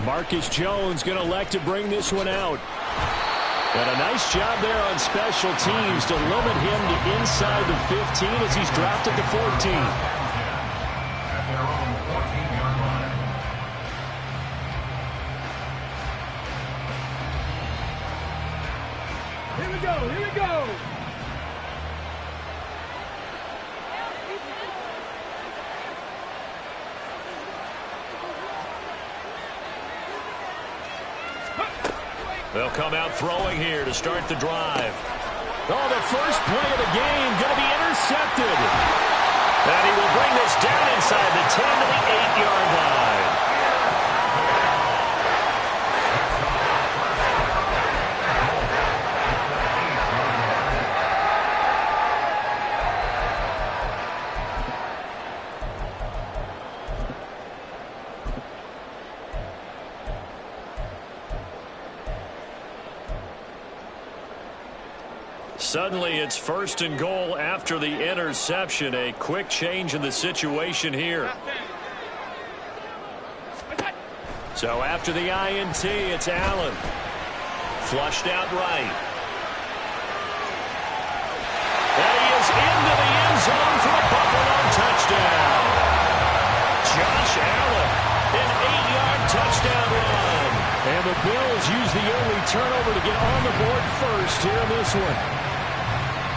Marcus Jones going to elect to bring this one out. And a nice job there on special teams to limit him to inside the 15 as he's dropped at the 14. Here we go, here we go. They'll come out throwing here to start the drive. Oh, the first play of the game going to be intercepted. And he will bring this down inside the 10 to the 8-yard line. Suddenly, it's 1st and goal after the interception. A quick change in the situation here. So after the INT, it's Allen. Flushed out right. And he is into the end zone for a Buffalo touchdown. Josh Allen, an 8-yard touchdown run. And the Bills use the early turnover to get on the board first here in this one.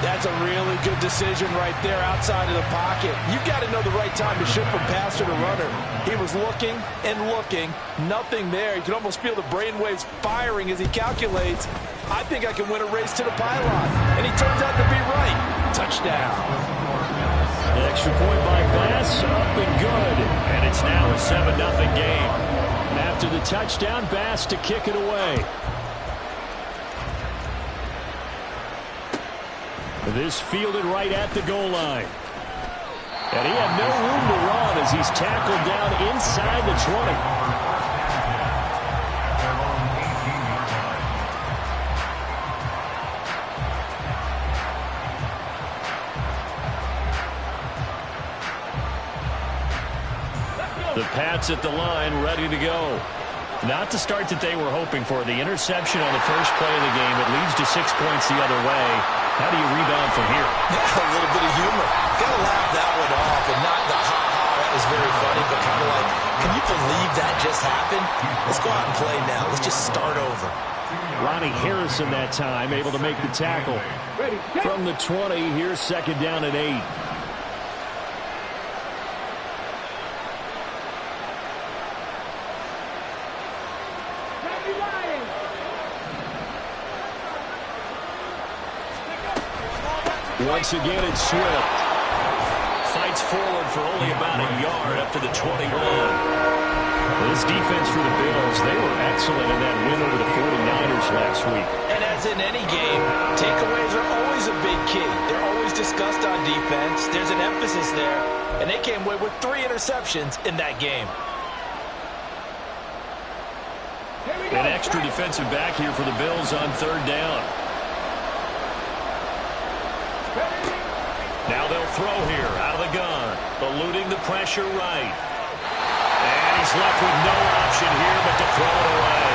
That's a really good decision right there outside of the pocket. You've got to know the right time to shift from passer to runner. He was looking and looking. Nothing there. You can almost feel the brainwaves firing as he calculates. I think I can win a race to the pylon. And he turns out to be right. Touchdown. An extra point by Bass, up and good. And it's now a 7-0 game. After the touchdown, Bass to kick it away. This fielded right at the goal line. And he had no room to run as he's tackled down inside the 20. The Pats at the line, ready to go. Not the start that they were hoping for. The interception on the first play of the game. It leads to 6 points the other way. How do you rebound from here? A little bit of humor. Got to laugh that one off and not the ha-ha. That was very funny, but kind of like, can you believe that just happened? Let's go out and play now. Let's just start over. Ronnie Harrison that time able to make the tackle. From the 20, here's 2nd down and 8. Once again, it's Swift. Fights forward for only about a yard up to the 21. This defense for the Bills, they were excellent in that win over the 49ers last week. And as in any game, takeaways are always a big key. They're always discussed on defense. There's an emphasis there. And they came away with 3 interceptions in that game. An extra defensive back here for the Bills on 3rd down. Now they'll throw here out of the gun, eluding the pressure right. And he's left with no option here but to throw it away.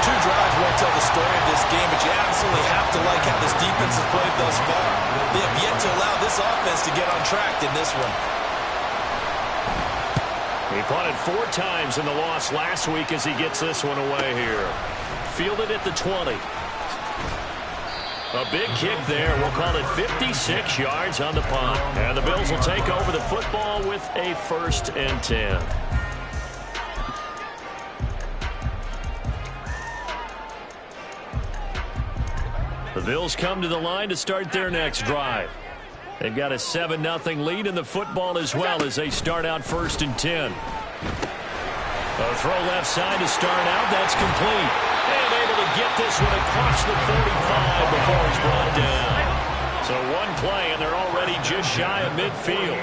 2 drives won't tell the story of this game, but you absolutely have to like how this defense has played thus far. They have yet to allow this offense to get on track in this one. He punted 4 times in the loss last week as he gets this one away here. Fielded at the 20. A big kick there. We'll call it 56 yards on the punt. And the Bills will take over the football with a 1st and 10. The Bills come to the line to start their next drive. They've got a 7-0 lead in the football as well as they start out 1st and 10. A throw left side to start out. That's complete. And able to get this one across the 45 before he's brought down. So one play, and they're already just shy of midfield.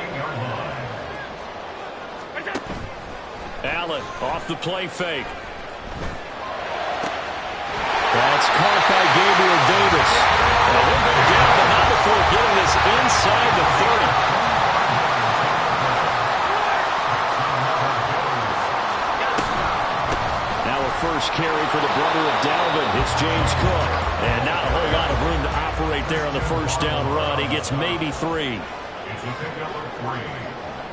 Allen off the play fake. That's caught by Gabriel Davis. And he'll go down, but not before getting this inside the 30. first carry for the brother of Dalvin. It's James Cook. And not a whole lot of room to operate there on the first down run. He gets maybe 3. It's a pickup of 3.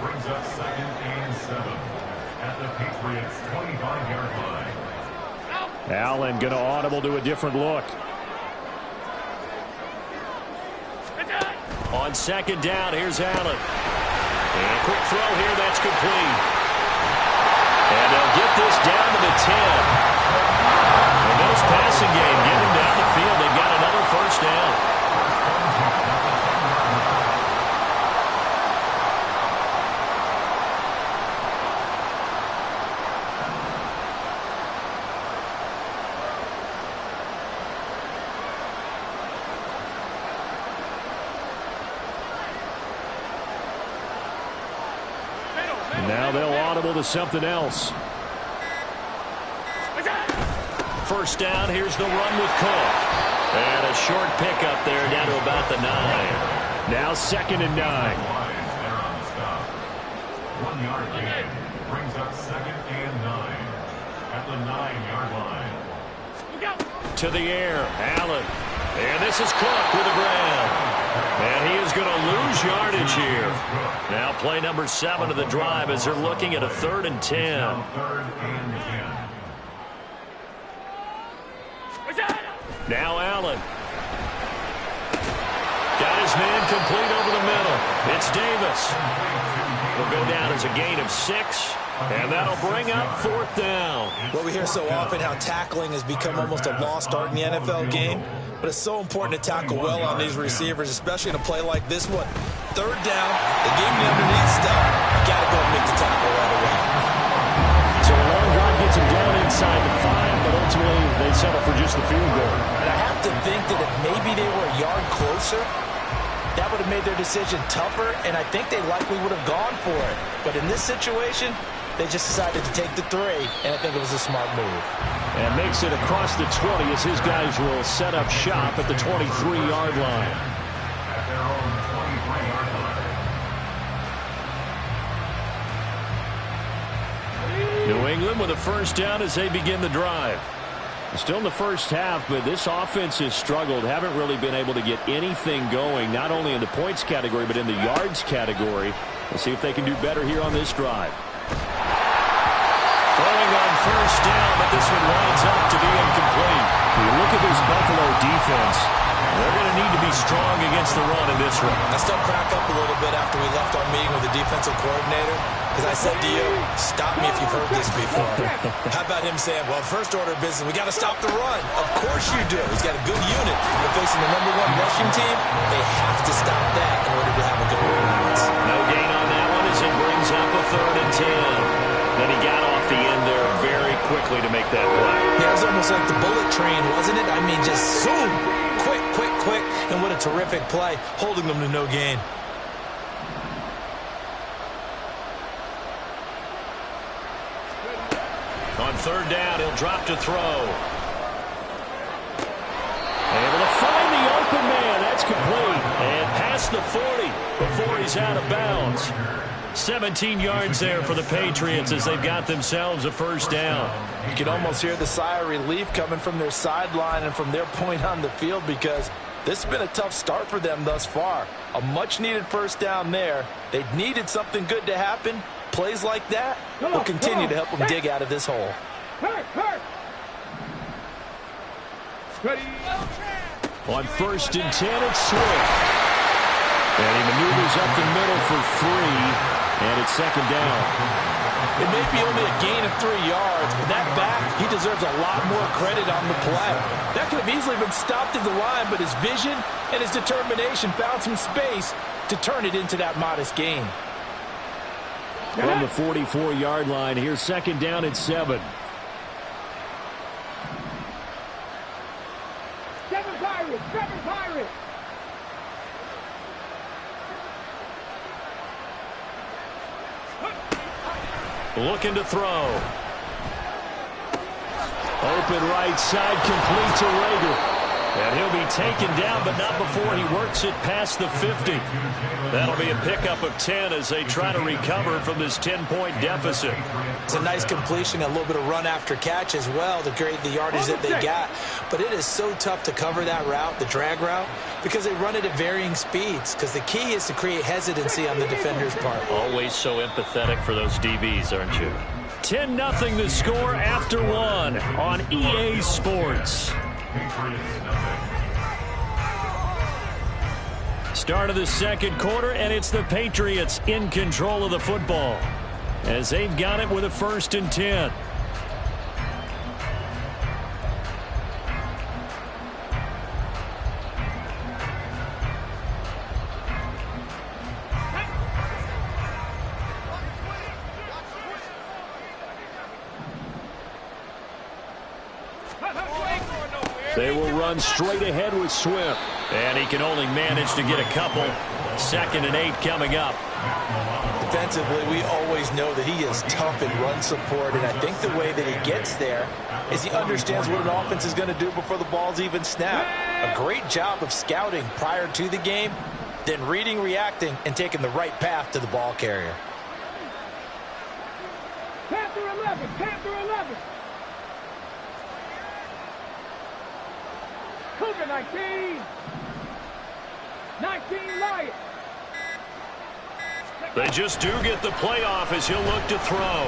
Brings up 2nd and 7 at the Patriots' 25-yard line. Allen going to audible to a different look. On 2nd down, here's Allen. And a quick throw here, that's complete. And they'll get this down to the 10. And those passing game, get them down the field. They've got another first down. Now they'll audible to something else. First down, here's the run with Cook. And a short pickup there down to about the 9. Now 2nd and 9. They're on the stop. 1 yard gain. Brings up 2nd and 9 at the 9-yard line. To the air, Allen. And this is Cook with the grab. And he is going to lose yardage here. Now play number 7 of the drive as they're looking at a 3rd and 10. Now Allen. Got his man complete over the middle. It's Davis. Will go down as a gain of 6. And that'll bring up 4th down. Well, we hear so often how tackling has become almost a lost art in the NFL game. But it's so important to tackle well on these receivers, especially in a play like this one. 3rd down, they gave me underneath stuff. You got to go and make the tackle right away. So a long drive gets him down inside the 5, but ultimately they settle for just the field goal. And I have to think that if maybe they were a yard closer, that would have made their decision tougher, and I think they likely would have gone for it. But in this situation, they just decided to take the 3, and I think it was a smart move. And makes it across the 20 as his guys will set up shop at the 23-yard line. At their own 23-yard line. New England with a first down as they begin the drive. Still in the first half, but this offense has struggled. Haven't really been able to get anything going, not only in the points category, but in the yards category. We'll see if they can do better here on this drive. Throwing on first down, but this one winds up to be incomplete. You look at this Buffalo defense. They're going to need to be strong against the run in this one. I still crack up a little bit after we left our meeting with the defensive coordinator, because I said to you, stop me if you've heard this before. How about him saying, well, first order of business, we got to stop the run. Of course you do. He's got a good unit. They're facing the #1 rushing team. They have to stop that in order to have a good performance. No gain on that one as it brings up a 3rd and 10. Then he got off the end there very quickly to make that play. Yeah, it was almost like the bullet train, wasn't it? I mean, just zoom. Quick, quick, quick. And what a terrific play, holding them to no gain. On 3rd down, he'll drop to throw. Able to find the open man. That's complete. And past the 40 before he's out of bounds. 17 yards there for the Patriots as they've got themselves a first down. You can almost hear the sigh of relief coming from their sideline and from their point on the field, because this has been a tough start for them thus far. A much-needed first down there. They needed something good to happen. Plays like that will continue to help them dig out of this hole. On 1st and 10, it's Swift. And he maneuvers up the middle for 3. And it's 2nd down. It may be only a gain of 3 yards, but that back, he deserves a lot more credit on the play. That could have easily been stopped at the line, but his vision and his determination found some space to turn it into that modest gain. From the 44-yard line, here's 2nd down and 7. Seven Pirates! Looking to throw. Open right side, complete to Rager. And he'll be taken down, but not before he works it past the 50. That'll be a pickup of 10 as they try to recover from this 10-point deficit. It's a nice completion, a little bit of run after catch as well to create the yardage that they got. But it is so tough to cover that route, the drag route, because they run it at varying speeds. Because the key is to create hesitancy on the defender's part. Always so empathetic for those DBs, aren't you? 10-0 the score after one on EA Sports. Start of the second quarter, and it's the Patriots in control of the football as they've got it with a 1st and 10. They will run straight ahead with Swift. And he can only manage to get a couple. 2nd and 8 coming up. Defensively, we always know that he is tough in run support, and I think the way that he gets there is he understands what an offense is going to do before the ball's even snapped. A great job of scouting prior to the game, then reading, reacting, and taking the right path to the ball carrier. Panther 11, Panther 11. Cougar 19. 19 Lions. They just do get the playoff as he'll look to throw.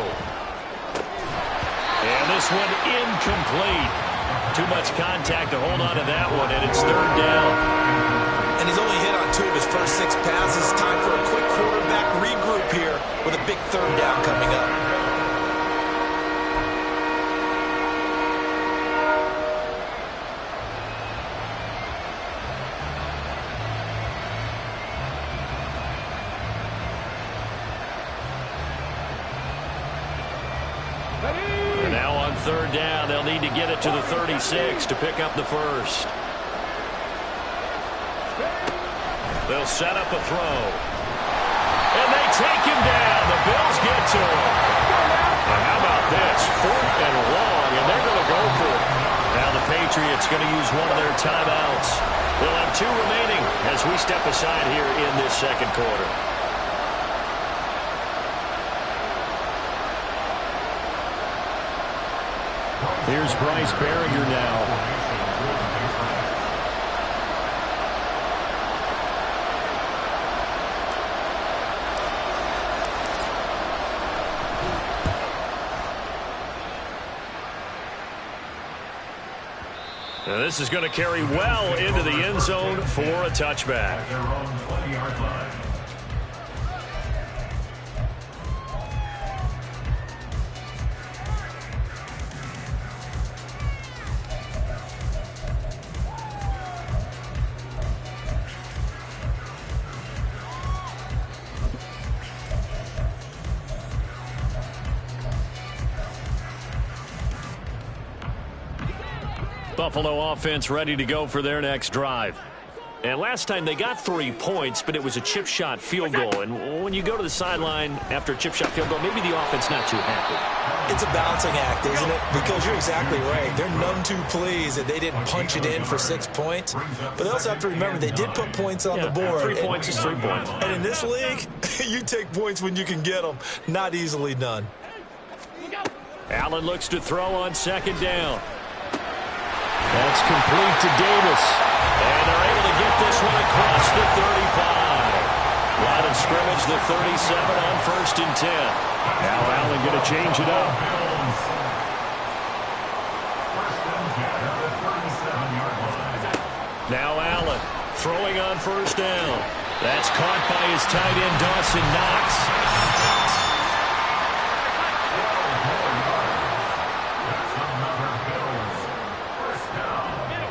And this one incomplete. Too much contact to hold on to that one, and it's 3rd down. And he's only hit on 2 of his first 6 passes. Time for a quick quarterback regroup here with a big 3rd down coming up. Now on 3rd down, they'll need to get it to the 36 to pick up the 1st. They'll set up a throw. And they take him down. The Bills get to him. And how about this? 4th and long, and they're going to go for it. Now the Patriots going to use one of their timeouts. They'll have 2 remaining as we step aside here in this second quarter. Here's Bryce Berringer now. Now this is going to carry well into the end zone for a touchback. Their own 20-yard line. Buffalo offense ready to go for their next drive. And last time they got 3 points, but it was a chip shot field goal. And when you go to the sideline after a chip shot field goal, maybe the offense not too happy. It's a balancing act, isn't it? Because you're exactly right. They're none too pleased that they didn't punch it in for 6 points. But they also have to remember they did put points on the board. 3 points is 3 points. And in this league, you take points when you can get them. Not easily done. Allen looks to throw on 2nd down. That's complete to Davis. And they're able to get this one across the 35. Line of scrimmage, the 37 on 1st and 10. Now Allen going to change it up. Now Allen throwing on 1st down. That's caught by his tight end, Dawson Knox.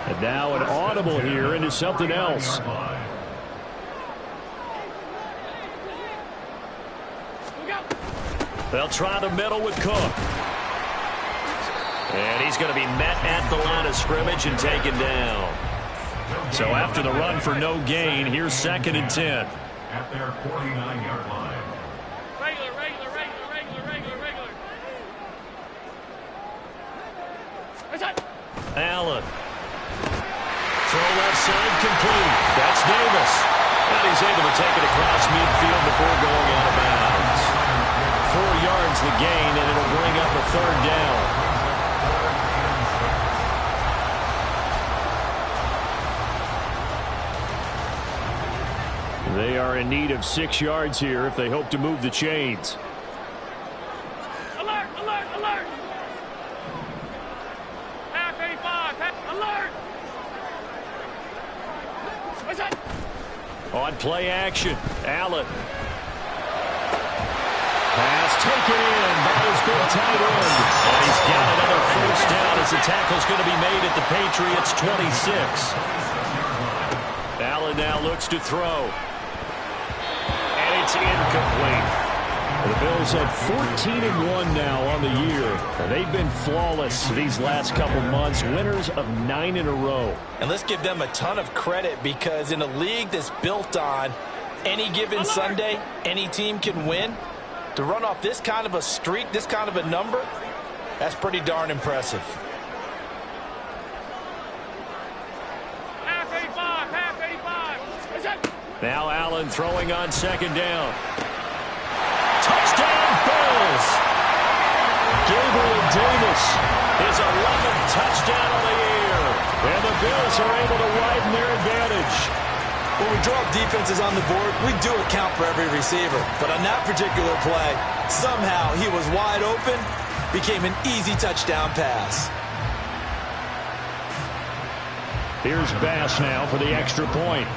And now an audible here into something else. They'll try the middle with Cook. And he's going to be met at the line of scrimmage and taken down. So after the run for no gain, here's 2nd and 10. At their 49-yard line. Regular. Allen inside, complete. That's Davis. And he's able to take it across midfield before going out of bounds. 4 yards the gain, and it'll bring up a third down. They are in need of 6 yards here if they hope to move the chains. Alert, alert, alert. Half 85, alert. What's that? On play action, Allen. Pass taken in by his big tight end. And he's got another first down as the tackle's going to be made at the Patriots' 26. Allen now looks to throw. And it's incomplete. The Bills have 14-1 now on the year. And they've been flawless these last couple months, winners of 9 in a row. And let's give them a ton of credit, because in a league that's built on any given Sunday, any team can win. To run off this kind of a streak, this kind of a number, that's pretty darn impressive. Half 85. What's that? Now Allen throwing on second down. Touchdown, Bills! Gabriel Davis, his 11th touchdown on the year. And the Bills are able to widen their advantage. When we draw up defenses on the board, we do account for every receiver. But on that particular play, somehow he was wide open, became an easy touchdown pass. Here's Bass now for the extra point.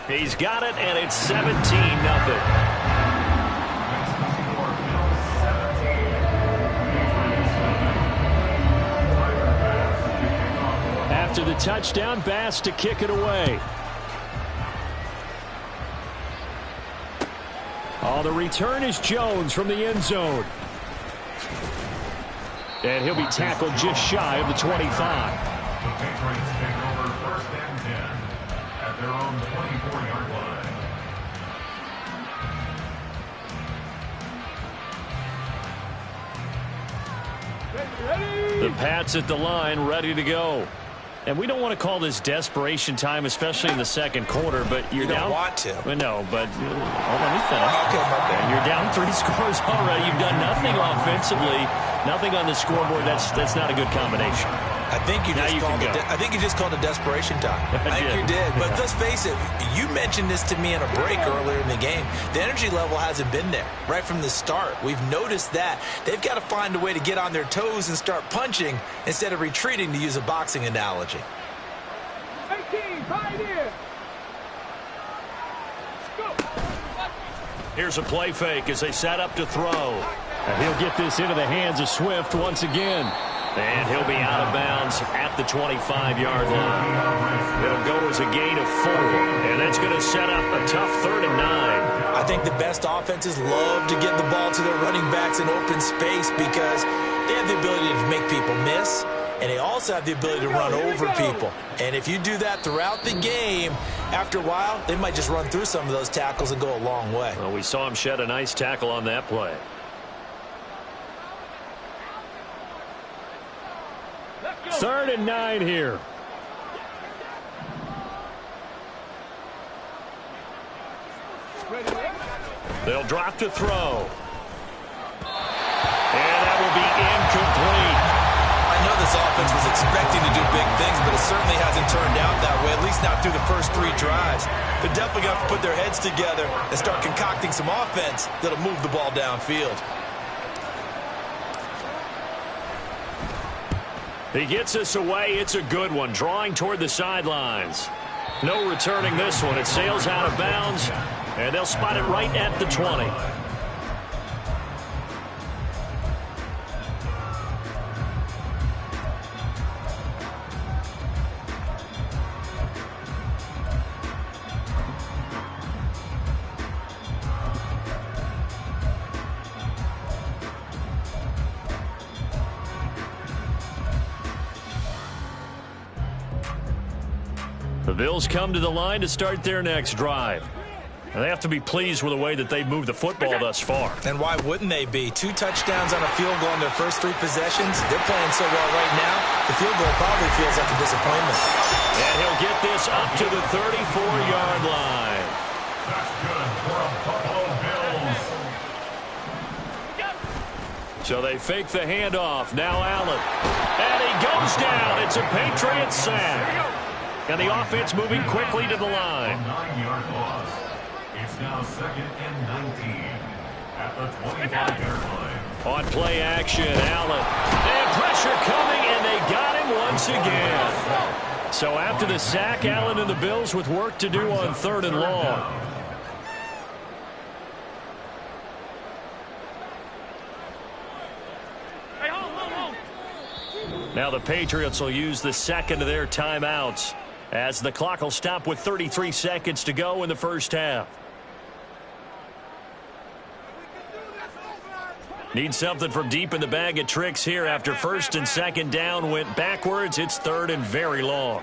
He's got it, and it's 17-0. After the touchdown, Bass to kick it away. Oh, the return is Jones from the end zone. And he'll be tackled just shy of the 25. The Patriots take over first and 10 at their own 24-yard line. Ready? The Pats at the line, ready to go. And we don't want to call this desperation time, especially in the second quarter, but you're You down. don't want to. No, but hold on, let me finish. Okay. You're down 3 scores already. You've done nothing offensively, nothing on the scoreboard. That's not a good combination. I think you just called it desperation time. I think you did. But let's face it, you mentioned this to me in a break earlier in the game. The energy level hasn't been there right from the start. We've noticed that. They've got to find a way to get on their toes and start punching instead of retreating, to use a boxing analogy. 18, right here. Go. Here's a play fake as they set up to throw. And he'll get this into the hands of Swift once again. And he'll be out of bounds at the 25-yard line. It'll go as a gain of 4. And that's going to set up a tough 3rd and 9. I think the best offenses love to get the ball to their running backs in open space, because they have the ability to make people miss, and they also have the ability to run over people. And if you do that throughout the game, after a while, they might just run through some of those tackles and go a long way. Well, we saw him shed a nice tackle on that play. Let's go. 3rd and 9 here. Ready? They'll drop to throw. And that will be incomplete. I know this offense was expecting to do big things, but it certainly hasn't turned out that way, at least not through the first 3 drives. They're definitely going to have to put their heads together and start concocting some offense that'll move the ball downfield. He gets us away. It's a good one, drawing toward the sidelines. No returning this one. It sails out of bounds, and they'll spot it right at the 20. The Bills come to the line to start their next drive. And they have to be pleased with the way that they've moved the football thus far. And why wouldn't they be? 2 touchdowns on a field goal in their first 3 possessions. They're playing so well right now, the field goal probably feels like a disappointment. And he'll get this up to the 34-yard line. That's good for a Buffalo Bills. So they fake the handoff. Now Allen. And he goes down. It's a Patriots sack. And the offense moving quickly to the line. A 9-yard loss. It's now 2nd and 19 at the 25-yard line. On play action, Allen. And pressure coming, and they got him once again. So after the sack, Allen and the Bills with work to do on 3rd and long. Now the Patriots will use the second of their timeouts as the clock will stop with 33 seconds to go in the first half. Need something from deep in the bag of tricks here after 1st and 2nd down went backwards. It's 3rd and very long.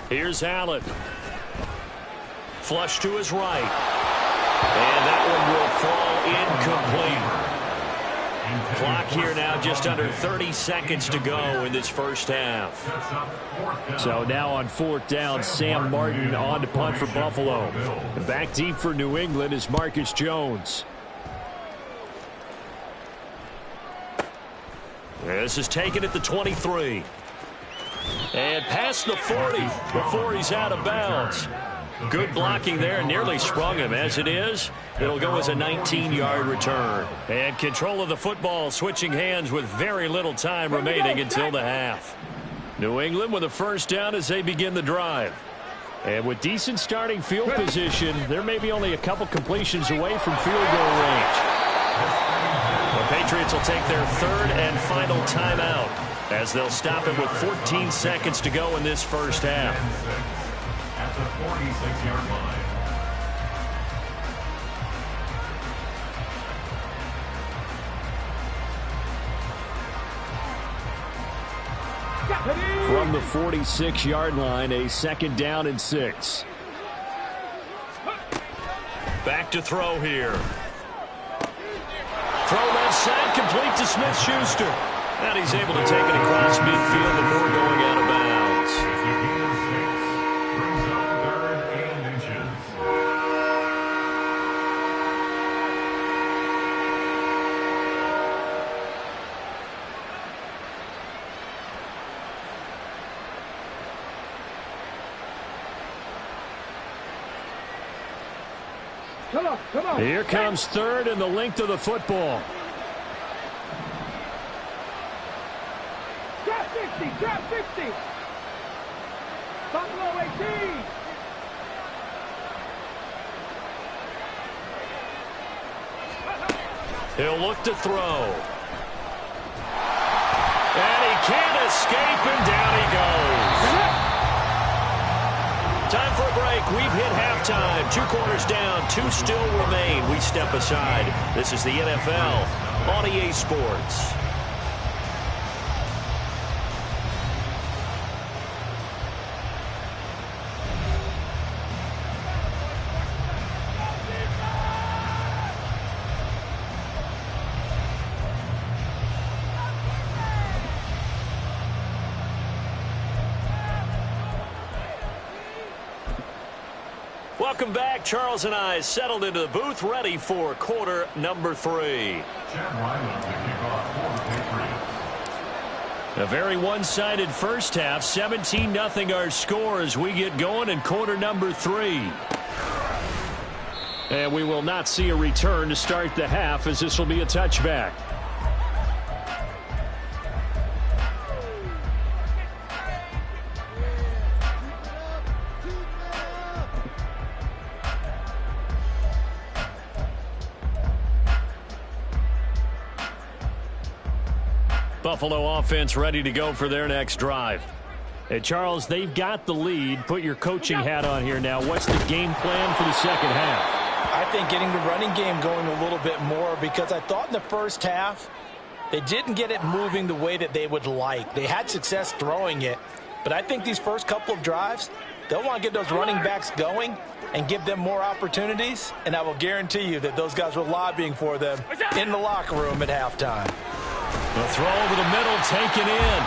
Here's Allen. Flush to his right. And that one will fall incomplete. Clock here now just under 30 seconds to go in this first half. So now on 4th down, Sam Martin on to punt for Buffalo. Back deep for New England is Marcus Jones. This is taken at the 23. And past the 40 before he's out of bounds. Good blocking there, nearly sprung him. As it is, it'll go as a 19-yard return. And control of the football switching hands with very little time remaining until the half. New England with a first down as they begin the drive. And with decent starting field position, there may be only a couple completions away from field goal range. The Patriots will take their 3rd and final timeout as they'll stop it with 14 seconds to go in this first half. At the 46-yard line. From the 46-yard line, a 2nd down and 6. Back to throw here. Throw left side, complete to Smith-Schuster. And he's able to take it across midfield before going out of bounds. It's a gain of 6. Brings up 3rd and inches. Come on. Here comes 3rd and the length of the football. Drop 60. Buffalo 18. He'll look to throw. And he can't escape, and down he goes. Time for a break. We've hit halftime. 2 quarters down, 2 still remain. We step aside. This is the NFL on EA Sports. Welcome back. Charles and I settled into the booth, ready for quarter number 3. Chad Ryland to kick off for the Patriots. A very one-sided first half. 17-0 our score as we get going in quarter number 3. And we will not see a return to start the half, as this will be a touchback. Buffalo offense ready to go for their next drive. Hey, Charles, they've got the lead. Put your coaching hat on here now. What's the game plan for the second half? I think getting the running game going a little bit more, because I thought in the first half they didn't get it moving the way that they would like. They had success throwing it, But I think these first couple of drives, they'll want to get those running backs going and give them more opportunities, and I will guarantee you that those guys were lobbying for them in the locker room at halftime. The throw over the middle, taken in.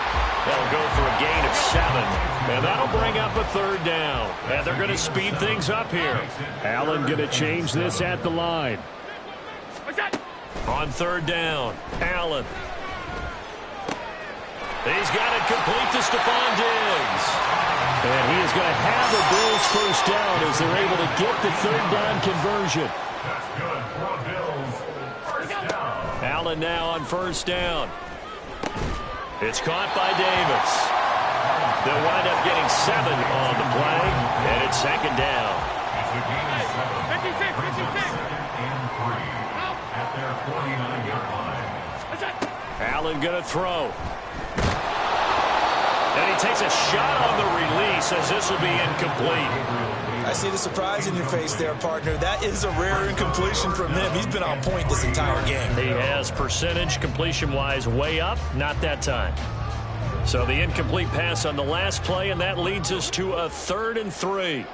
They'll go for a gain of 7, and that'll bring up a 3rd down. And they're going to speed things up here. Allen going to change this at the line. On 3rd down, Allen. He's got it complete to Stephon Diggs. And he is going to have a Bills first down as they're able to get the 3rd down conversion. That's good for a Bills first down. Allen now on 1st down. It's caught by Davis. They'll wind up getting 7 on the play, and it's 2nd down. It's a gain of 7. Brings up 2nd and 3 at their 49-yard line. Allen going to throw. And he takes a shot on the release as this will be incomplete. I see the surprise in your face there, partner. That is a rare incompletion from him. He's been on point this entire game. He has percentage completion-wise way up, not that time. So the incomplete pass on the last play, and that leads us to a 3rd and 3.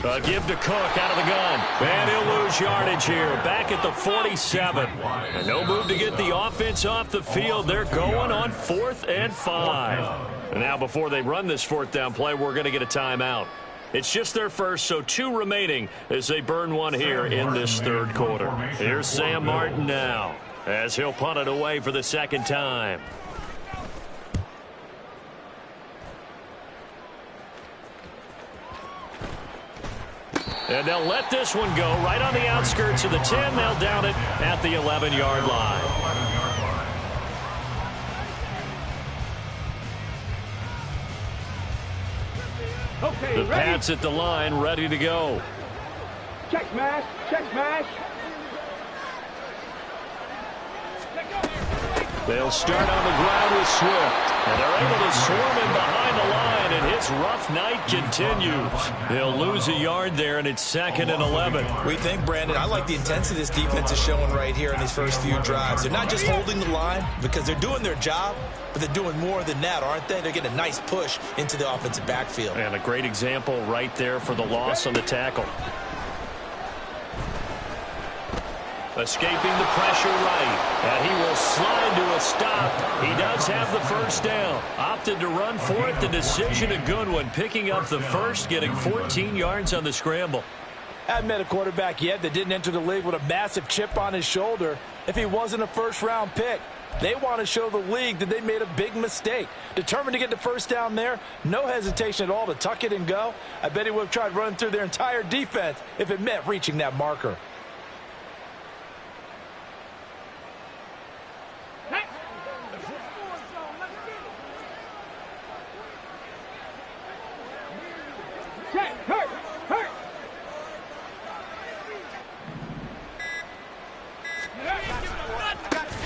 A give to Cook out of the gun. And he'll lose yardage here. Back at the 47. And no move to get the offense off the field. They're going on 4th and 5. And now before they run this 4th down play, we're going to get a timeout. It's just their first, so 2 remaining as they burn one here in this 3rd quarter. Here's Sam Martin now as he'll punt it away for the 2nd time. And they'll let this one go right on the outskirts of the 10. They'll down it at the 11-yard line. Okay, The ready? Pats at the line, ready to go. Check smash, check smash. They'll start on the ground with Swift. And they're able to swarm him behind the line, and his rough night continues. They'll lose a yard there, and it's 2nd and 11. We think, Brandon, I like the intensity this defense is showing right here in these first few drives. They're not just holding the line because they're doing their job, but they're doing more than that, aren't they? They're getting a nice push into the offensive backfield. And a great example right there for the loss on the tackle. Escaping the pressure right, and he will slide to a stop. He does have the first down. Opted to run for it. The decision a good one. Picking up the first, getting 14 yards on the scramble. I haven't met a quarterback yet that didn't enter the league with a massive chip on his shoulder if he wasn't a first-round pick. They want to show the league that they made a big mistake. Determined to get the first down there, no hesitation at all to tuck it and go. I bet he would have tried running through their entire defense if it meant reaching that marker.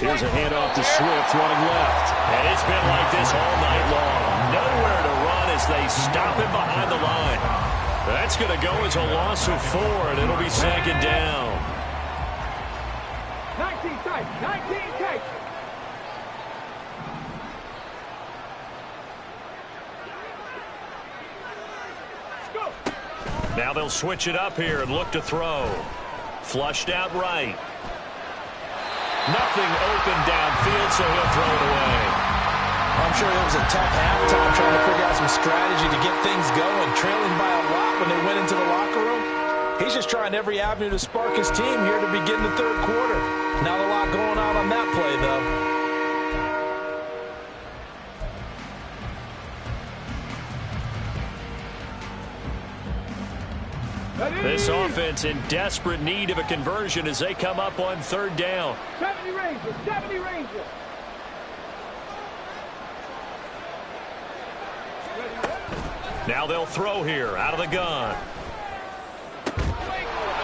Here's a handoff to Swift running left. And it's been like this all night long. Nowhere to run as they stop him behind the line. That's going to go as a loss of 4, and it'll be 2nd down. 19 tight, 19 tight. Now they'll switch it up here and look to throw. Flushed out right. Nothing open downfield, so he'll throw it away. I'm sure it was a tough halftime trying to figure out some strategy to get things going, trailing by a lot when they went into the locker room. He's just trying every avenue to spark his team here to begin the 3rd quarter. Not a lot going on that play, though. This offense in desperate need of a conversion as they come up on 3rd down. 70 Rangers, 70 Rangers. Now they'll throw here out of the gun.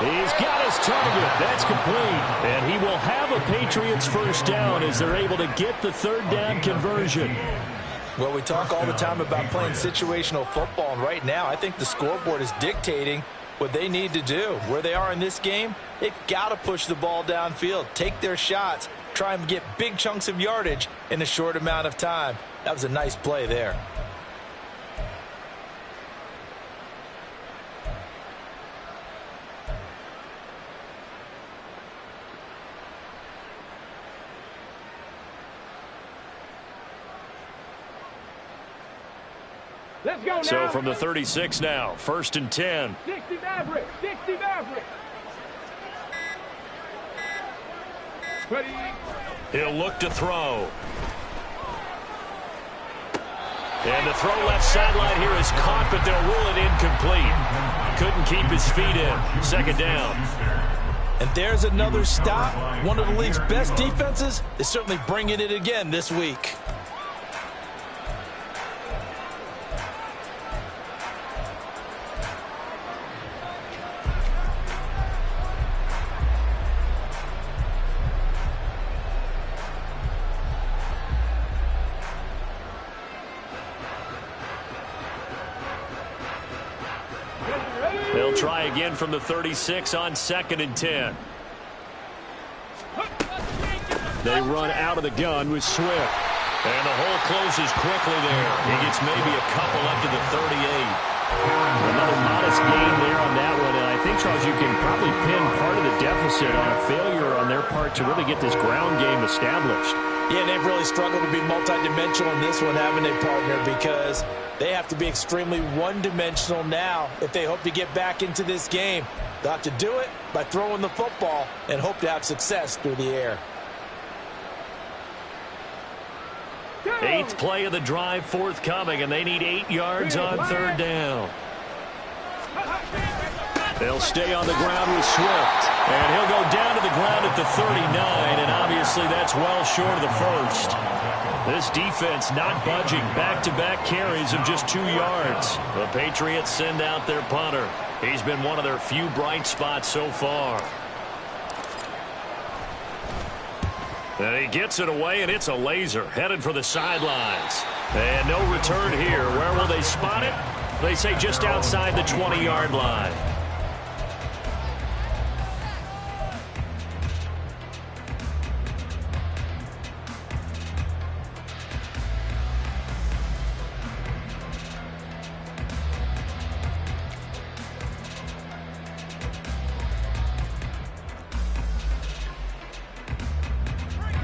He's got his target. That's complete. And he will have a Patriots first down as they're able to get the 3rd down conversion. Well, we talk all the time about playing situational football, and right now I think the scoreboard is dictating what they need to do. Where they are in this game, they've got to push the ball downfield, take their shots, try and get big chunks of yardage in a short amount of time. That was a nice play there. Let's go now. So from the 36 now, 1st and 10. 60 Maverick. 60 Maverick. Ready. He'll look to throw. And the throw left sideline here is caught, but they'll rule it incomplete. Couldn't keep his feet in. 2nd down. And there's another stop. One of the league's best defenses is certainly bringing it again this week. They'll try again from the 36 on 2nd and 10. They run out of the gun with Swift. And the hole closes quickly there. He gets maybe a couple up to the 38. Another modest gain there on that one. And I think, Charles, you can probably pin part of the deficit on a failure on their part to really get this ground game established. Yeah, they've really struggled to be multidimensional in this one, haven't they, partner? Because they have to be extremely one-dimensional now if they hope to get back into this game. They'll have to do it by throwing the football and hope to have success through the air. 8th play of the drive forthcoming, and they need 8 yards on 3rd down. They'll stay on the ground with Swift. And he'll go down to the ground at the 39, and obviously that's well short of the first. This defense not budging. Back-to-back carries of just 2 yards. The Patriots send out their punter. He's been one of their few bright spots so far. And he gets it away, and it's a laser. Headed for the sidelines. And no return here. Where will they spot it? They say just outside the 20-yard line.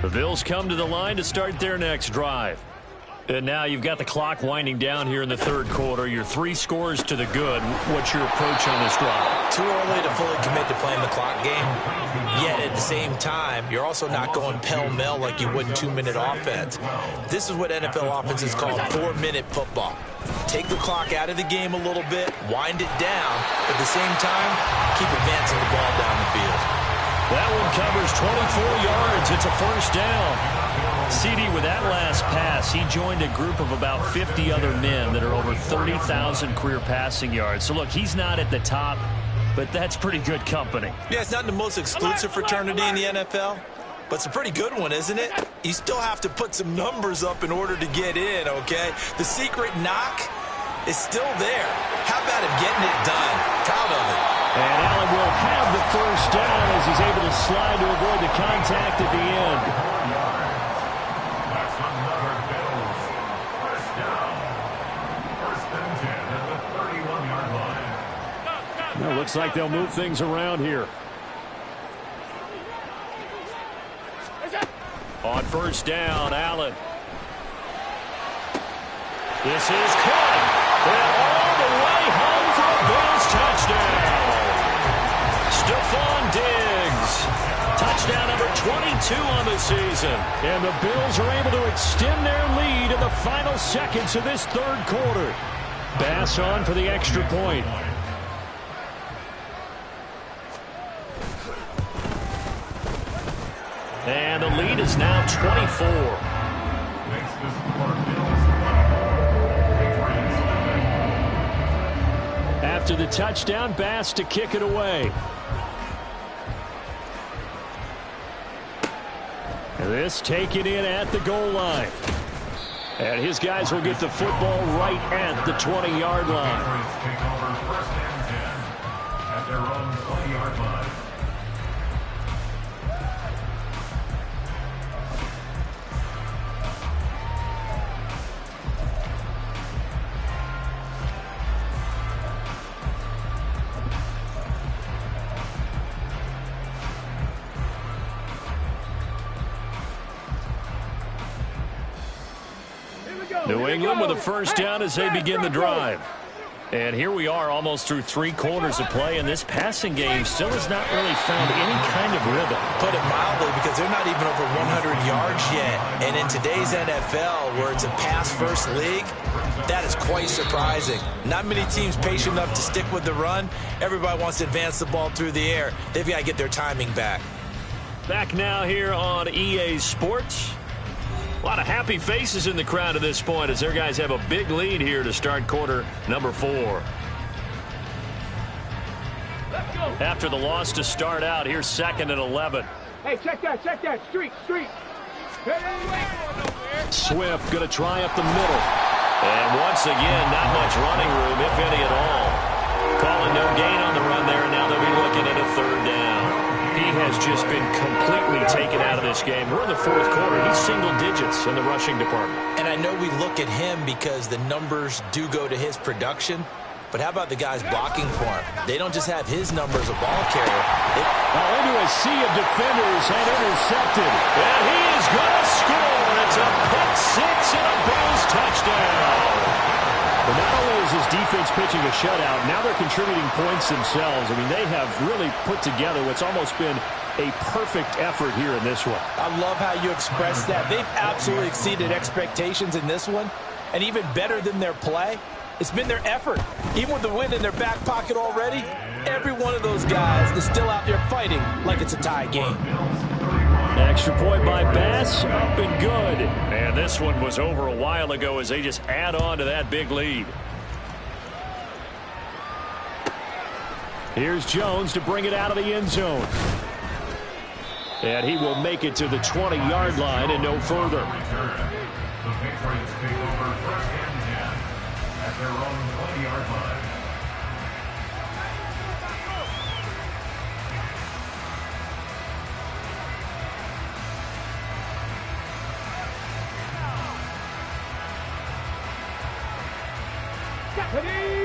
The Bills come to the line to start their next drive. And now you've got the clock winding down here in the 3rd quarter. You're 3 scores to the good. What's your approach on this drive? Too early to fully commit to playing the clock game. Yet at the same time, you're also not going pell-mell like you would in 2-minute offense. This is what NFL offenses call 4-minute football. Take the clock out of the game a little bit, wind it down, but at the same time, keep advancing the ball down the field. That one covers 24 yards. It's a 1st down. CD, with that last pass, he joined a group of about 50 other men that are over 30,000 career passing yards. So, look, he's not at the top, but that's pretty good company. Yeah, it's not the most exclusive fraternity in the NFL, but it's a pretty good one, isn't it? You still have to put some numbers up in order to get in, okay? The secret knock is still there. How about him getting it done? Proud of it. And Allen will have the 1st down as he's able to slide to avoid the contact at the end. That's another Bills 1st down. 1st and 10 at the 31-yard line. Well, looks like they'll move things around here. On 1st down, Allen. This is caught. And all the way home for a Bills touchdown. Stephon Diggs. Touchdown number 22 on the season. And the Bills are able to extend their lead in the final seconds of this 3rd quarter. Bass on for the extra point. And the lead is now 24. Makes this score Bills 20. After the touchdown, Bass to kick it away. And this taken in at the goal line. And his guys will get the football right at the 20-yard line. Patriots take over 1st and 10 at their own 20-yard line. New England with a first down as they begin the drive. And here we are almost through 3 quarters of play, and this passing game still has not really found any kind of rhythm. Put it mildly, because they're not even over 100 yards yet. And in today's NFL, where it's a pass-first league, that is quite surprising. Not many teams patient enough to stick with the run. Everybody wants to advance the ball through the air. They've got to get their timing back. Back now here on EA Sports. A lot of happy faces in the crowd at this point as their guys have a big lead here to start quarter number 4. After the loss to start out, here's 2nd and 11. Hey, check that, street. Swift going to try up the middle. And once again, not much running room, if any at all. Calling no gain on the run there, and now they'll be looking at a 3rd down. He has just been completely taken out of this game. We're in the 4th quarter. He's single digits in the rushing department. And I know we look at him because the numbers do go to his production. But how about the guys blocking for him? They don't just have his number as a ball carrier. Now into a sea of defenders and intercepted. And he is going to score. It's a pick 6 and a Bills touchdown. But not only is his defense pitching a shutout, now they're contributing points themselves. I mean, they have really put together what's almost been a perfect effort here in this one. I love how you express that. They've absolutely exceeded expectations in this one. And even better than their play, it's been their effort. Even with the win in their back pocket already, every one of those guys is still out there fighting like it's a tie game. Extra point by Bass, up and good. And this one was over a while ago as they just add on to that big lead. Here's Jones to bring it out of the end zone. And he will make it to the 20-yard line and no further. The Patriots take over 1st and 10 at their own 20-yard line.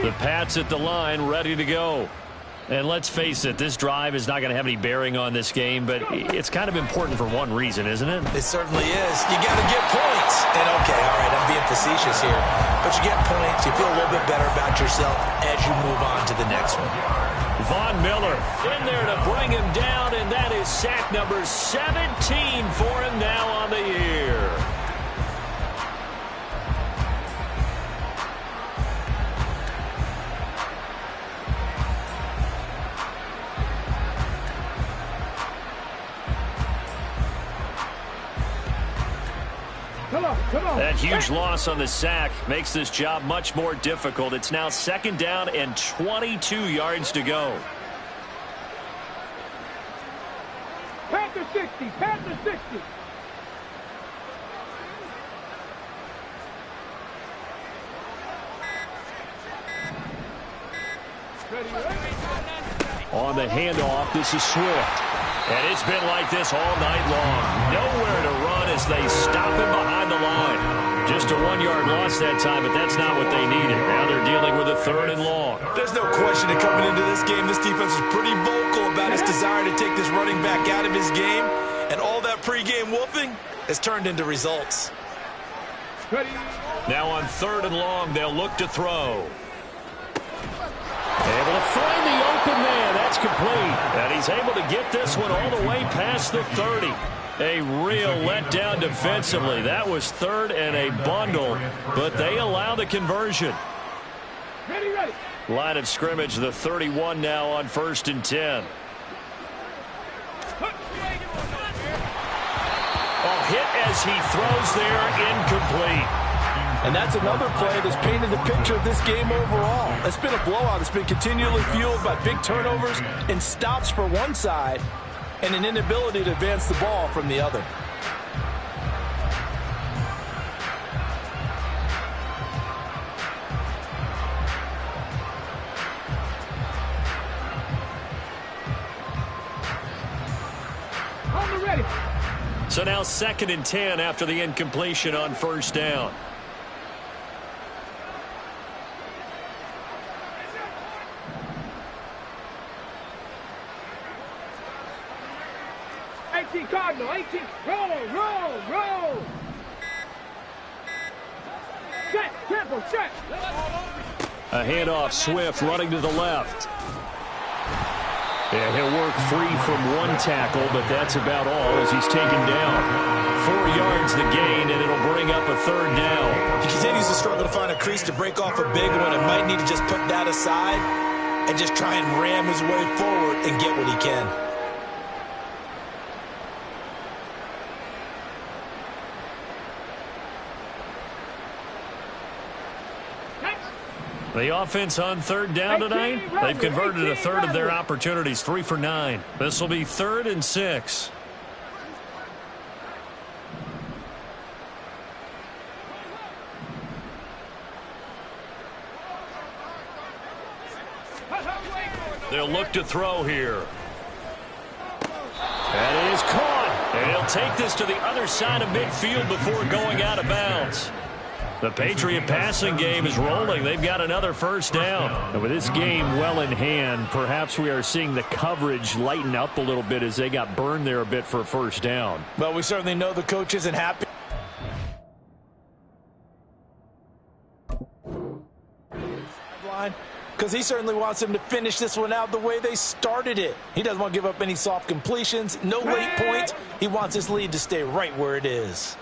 The Pats at the line, ready to go. And let's face it, this drive is not going to have any bearing on this game, but it's kind of important for one reason, isn't it? It certainly is. You got to get points. And okay, all right, I'm being facetious here. But you get points, you feel a little bit better about yourself as you move on to the next one. Von Miller in there to bring him down, and that is sack number 17 for him now on the year. Come on. That huge loss on the sack makes this job much more difficult. It's now 2nd down and 22 yards to go. Panther 60. On the handoff, this is Swift. And it's been like this all night long. Nowhere to run as they stop him behind the line. Just a 1-yard loss that time, but that's not what they needed. Now they're dealing with a 3rd and long. There's no question that coming into this game, this defense is pretty vocal about its desire to take this running back out of his game. And all that pregame whooping has turned into results. Now on 3rd and long, they'll look to throw. Able to find the open man. That's complete. And he's able to get this one all the way past the 30. A real letdown defensively. That was 3rd and a bundle, but they allow the conversion. Ready. Line of scrimmage, the 31 now on 1st and 10. Oh, hit as he throws there, incomplete. And that's another play that's painted the picture of this game overall. It's been a blowout. It's been continually fueled by big turnovers and stops for one side and an inability to advance the ball from the other. On the ready. So now 2nd and 10 after the incompletion on 1st down. Cardinal, 18, roll. Set. Careful. Set. A handoff, Swift running to the left. Yeah, he'll work free from one tackle, but that's about all as he's taken down. 4 yards the gain, and it'll bring up a third down. He continues to struggle to find a crease to break off a big one and might need to just put that aside and just try and ram his way forward and get what he can. The offense on third down tonight, they've converted a third of their opportunities, 3 for 9. This will be 3rd and 6. They'll look to throw here. That is caught. And he'll take this to the other side of midfield before going out of bounds. The Patriot passing game is rolling. They've got another first down. And with this game well in hand, perhaps we are seeing the coverage lighten up a little bit as they got burned there a bit for a first down. Well, we certainly know the coach isn't happy. Because he certainly wants them to finish this one out the way they started it. He doesn't want to give up any soft completions, no late points. He wants his lead to stay right where it is.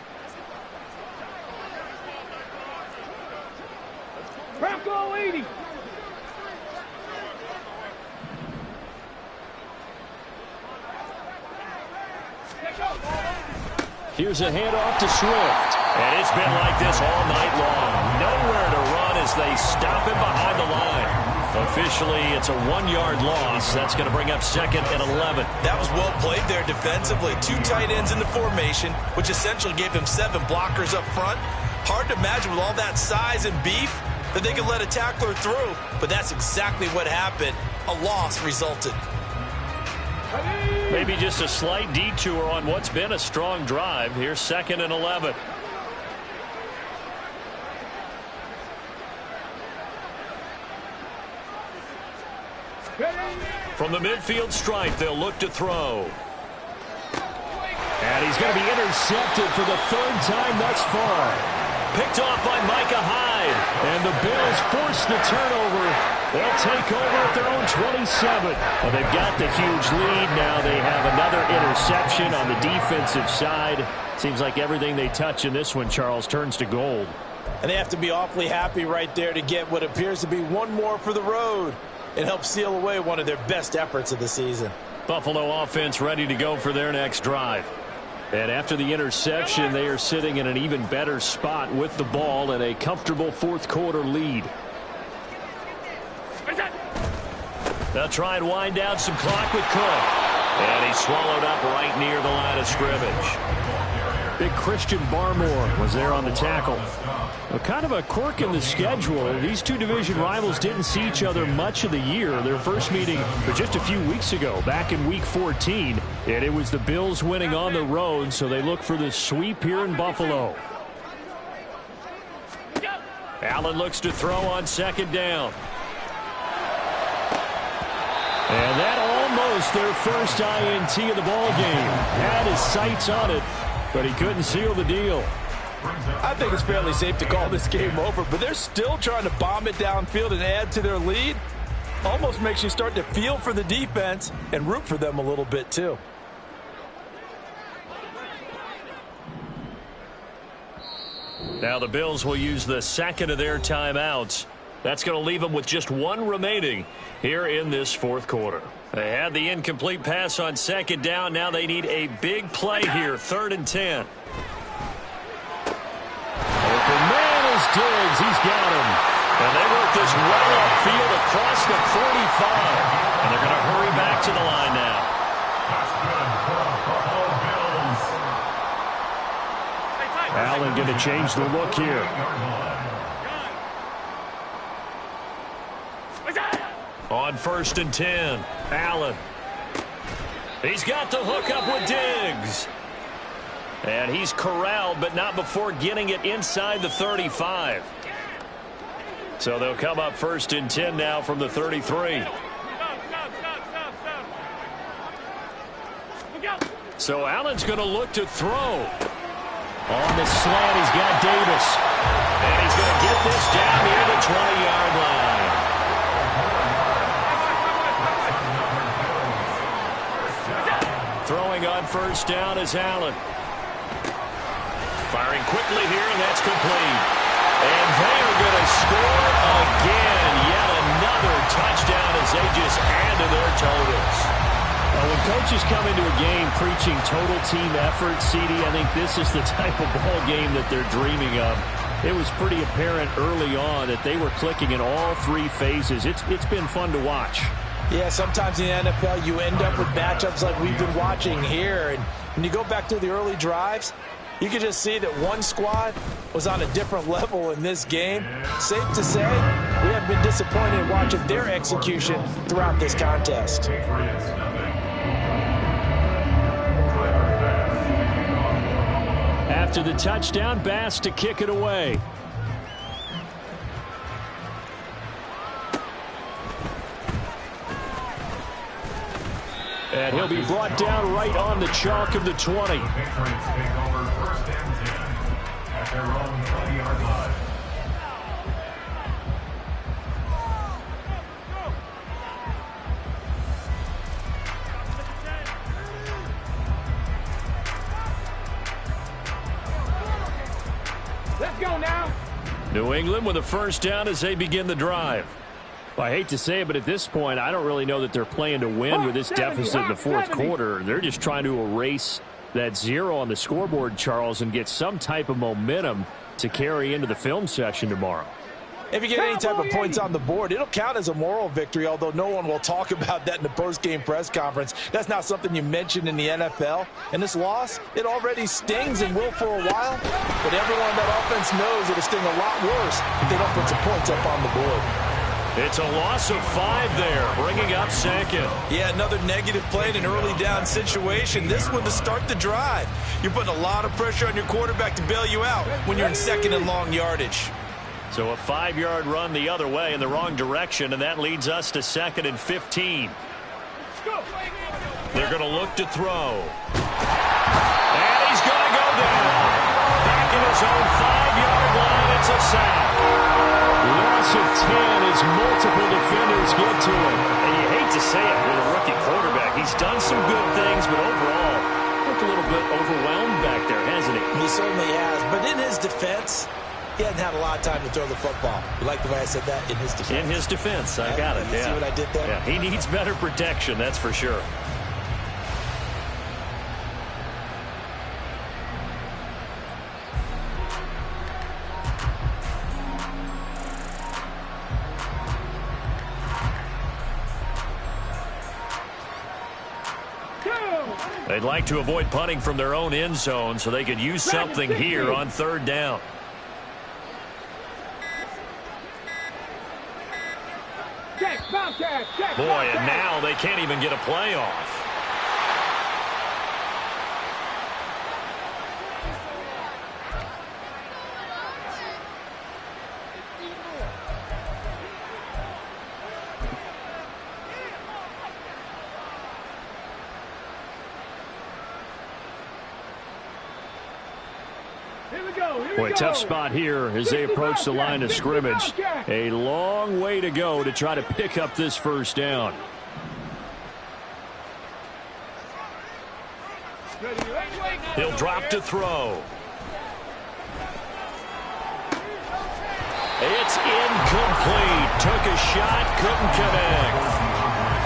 Bronco 80. Here's a handoff to Swift. And it's been like this all night long. Nowhere to run as they stop him behind the line. Officially, it's a 1-yard loss. That's going to bring up 2nd and 11. That was well played there defensively. 2 tight ends in the formation, which essentially gave him 7 blockers up front. Hard to imagine with all that size and beef that they could let a tackler through, but that's exactly what happened. A loss resulted. Maybe just a slight detour on what's been a strong drive. Here's 2nd and 11. From the midfield stripe, they'll look to throw. And he's going to be intercepted for the 3rd time thus far. Picked off by Micah Hyde. And the Bills force the turnover. They'll take over at their own 27. Well, they've got the huge lead. Now they have another interception on the defensive side. Seems like everything they touch in this one, Charles, turns to gold. And they have to be awfully happy right there to get what appears to be one more for the road. It helps seal away one of their best efforts of the season. Buffalo offense ready to go for their next drive. And after the interception, they are sitting in an even better spot with the ball and a comfortable 4th quarter lead. They'll try and wind down some clock with Cook. And he's swallowed up right near the line of scrimmage. Big Christian Barmore was there on the tackle. Kind of a quirk in the schedule. These 2 division rivals didn't see each other much of the year. Their first meeting was just a few weeks ago, back in Week 14. And it was the Bills winning on the road, so they look for the sweep here in Buffalo. Allen looks to throw on 2nd down. And that almost their first INT of the ball game. Had his sights on it, but he couldn't seal the deal. I think it's fairly safe to call this game over, but they're still trying to bomb it downfield and add to their lead. Almost makes you start to feel for the defense and root for them a little bit too. Now the Bills will use the 2nd of their timeouts. That's going to leave them with just 1 remaining here in this 4th quarter. They had the incomplete pass on 2nd down. Now they need a big play here, 3rd and 10. Open man is Diggs. He's got him. And they work this well upfield across the 45. And they're going to hurry back to the line now. That's good for the Buffalo Bills. Allen going to change the look here. On 1st and 10, Allen. He's got the hook up with Diggs. And he's corralled, but not before getting it inside the 35. So they'll come up 1st and 10 now from the 33. So Allen's going to look to throw. On the slant, he's got Davis. And he's going to put this down near the 20-yard line. Throwing on first down is Allen. Firing quickly here, and that's complete. And they're going to score again. Yet another touchdown as they just add to their totals. When coaches come into a game preaching total team effort, CD, I think this is the type of ball game that they're dreaming of. It was pretty apparent early on that they were clicking in all three phases. It's been fun to watch. Yeah, sometimes in the NFL you end up with matchups like we've been watching here. And when you go back to the early drives, you can just see that one squad was on a different level in this game. Safe to say, we have been disappointed in watching their execution throughout this contest. After the touchdown, Bass to kick it away. And he'll be brought down right on the chalk of the 20. Patriots take over first and 10 at their own 20-yard line. Let's go now. New England with a first down as they begin the drive. Well, I hate to say it, but at this point, I don't really know that they're playing to win with this deficit in the fourth quarter. They're just trying to erase that zero on the scoreboard, Charles, and get some type of momentum to carry into the film session tomorrow. If you get any type of points on the board, it'll count as a moral victory, although no one will talk about that in the post-game press conference. That's not something you mention in the NFL. And this loss, it already stings and will for a while, but everyone on that offense knows it'll sting a lot worse if they don't put some points up on the board. It's a loss of 5 there, bringing up second. Yeah, another negative play in an early down situation. This one to start the drive. You're putting a lot of pressure on your quarterback to bail you out when you're in second and long yardage. So a 5-yard run the other way in the wrong direction, and that leads us to 2nd and 15. They're going to look to throw. And he's going to go down. Back in his own 5-yard line, it's a sack. Loss of 10 as multiple defenders get to him. And you hate to say it with a rookie quarterback. He's done some good things, but overall, looked a little bit overwhelmed back there, hasn't he? He certainly has. But in his defense, he hasn't had a lot of time to throw the football. You like the way I said that? In his defense. In his defense. I got it. You see what I did there? Yeah, he needs better protection, that's for sure. They'd like to avoid punting from their own end zone so they could use something here on 3rd down. Boy, and now they can't even get a play off. Boy, tough spot here as they approach the line of scrimmage. A long way to go to try to pick up this first down. He'll drop to throw. It's incomplete. Took a shot, couldn't connect.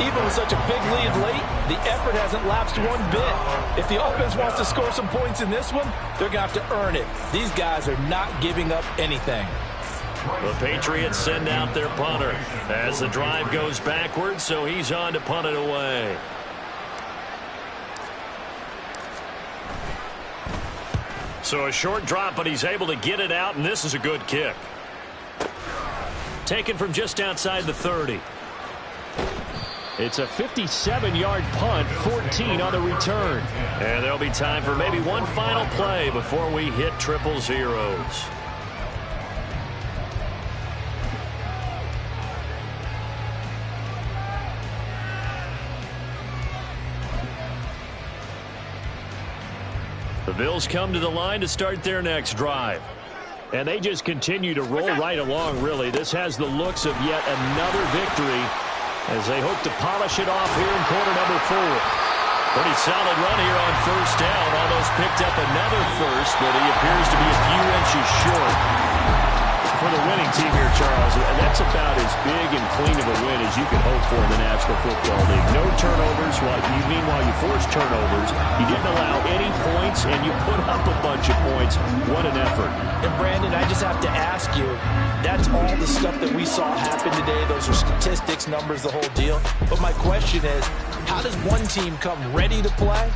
Even with such a big lead late, the effort hasn't lapsed one bit. If the offense wants to score some points in this one, they're going to have to earn it. These guys are not giving up anything. The Patriots send out their punter as the drive goes backwards, so he's on to punt it away. So a short drop, but he's able to get it out, and this is a good kick. Taken from just outside the 30. It's a 57-yard punt, 14 on the return. And there'll be time for maybe one final play before we hit triple zeros. The Bills come to the line to start their next drive. And they just continue to roll right along, really. This has the looks of yet another victory as they hope to polish it off here in quarter number 4. Pretty solid run here on first down. Almost picked up another first, but he appears to be a few inches short for the winning team here, Charles. And that's about as big and clean of a win as you can hope for in the National Football League. No turnovers. Meanwhile, you forced turnovers. You didn't allow any points, and you put up a bunch of points. What an effort. And, Brandon, I just have to ask you, that's all the stuff that we saw happen today. Those are statistics, numbers, the whole deal. But my question is, how does one team come ready to play,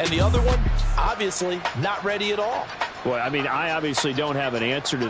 and the other one, obviously, not ready at all? Well, I mean, I obviously don't have an answer to that.